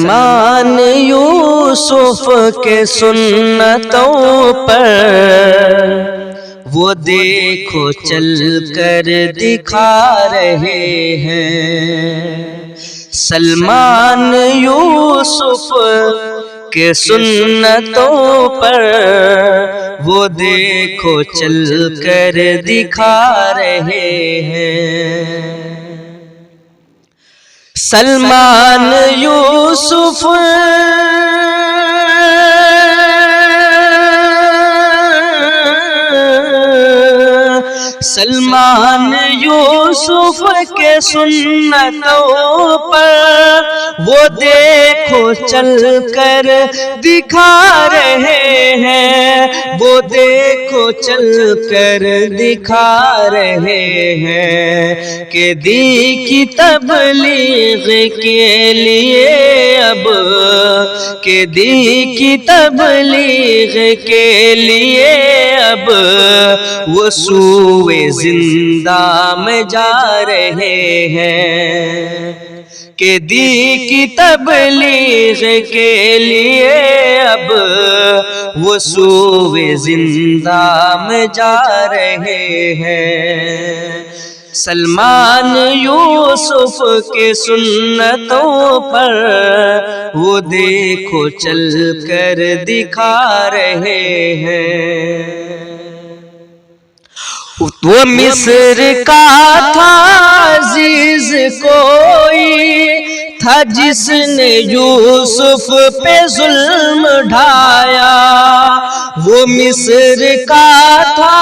سلمان یوسف کے سنتوں پر وہ دیکھو چل کر دکھا رہے ہیں، سلمان یوسف کے سنتوں پر وہ دیکھو چل کر دکھا رہے ہیں۔ سلمان یوسف سلمان یوسف کے سنتوں پر وہ دیکھو چل کر دکھا رہے ہیں، وہ دیکھو چل کر دکھا رہے ہیں کہ دی کی تبلیغ کے لیے اب، کہ دی کی تبلیغ کے لیے اب وہ سوئے زندہ میں جا رہے ہیں، کہ دی کی تبلیغ کے لیے اب وہ سوئے زندہ میں جا رہے ہیں۔ سلمان یوسف کے سنتوں پر وہ دیکھو چل کر دکھا رہے ہیں۔ وہ مصر کا تھا عزیز کوئی تھا جس نے یوسف پہ ظلم ڈھایا، وہ مصر کا تھا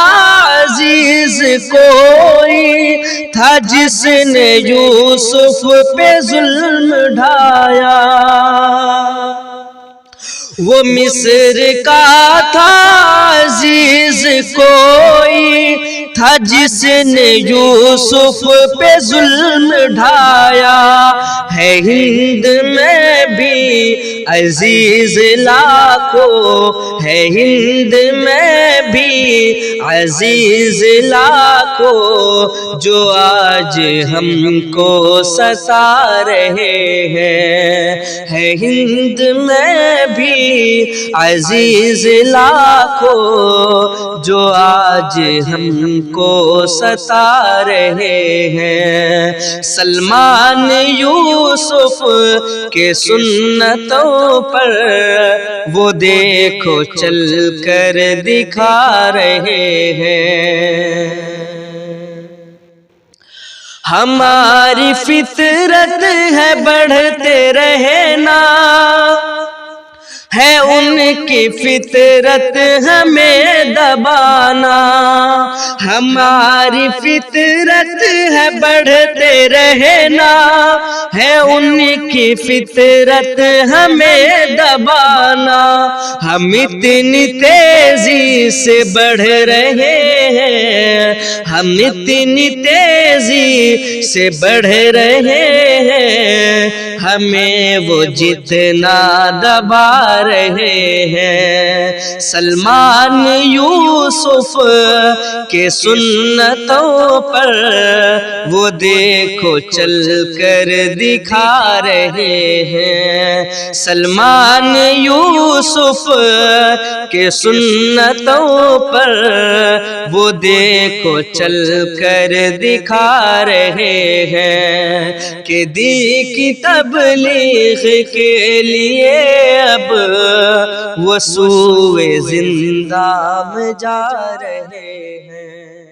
عزیز کوئی تھا جس نے یوسف پہ ظلم ڈھایا، وہ مصر کا تھا عزیز کوئی تھا جس نے یوسف پہ ظلم ڈھایا، ہے ہند میں بھی عزیز لاکھوں، ہے ہند میں بھی عزیز لاکھوں جو آج ہم کو ستا رہے ہیں، ہے ہند میں بھی عزیز لاکھوں جو آج ہم کو ستا رہے ہیں۔ سلمان یوسف کے سنتوں پر وہ دیکھو چل کر دکھا رہے ہیں۔ ہماری فطرت ہے بڑھتے رہنا، ہے ان کی فطرت ہمیں دبانا، ہماری فطرت ہے بڑھتے رہنا، ہے ان کی فطرت ہمیں دبانا، ہم اتنی تیزی سے بڑھ رہے ہیں، ہم اتنی تیزی سے بڑھ رہے ہیں، ہمیں وہ جتنا دبا رہے ہیں۔ سلمان یوسف کے سنتوں پر وہ دیکھو چل کر دکھا رہے ہیں، سلمان یوسف کے سنتوں پر وہ دیکھو چل کر دکھا رہے ہیں کہ دی کی تبلیغ کے لیے اب وہ سوئے زندہ میں جا رہے ہیں۔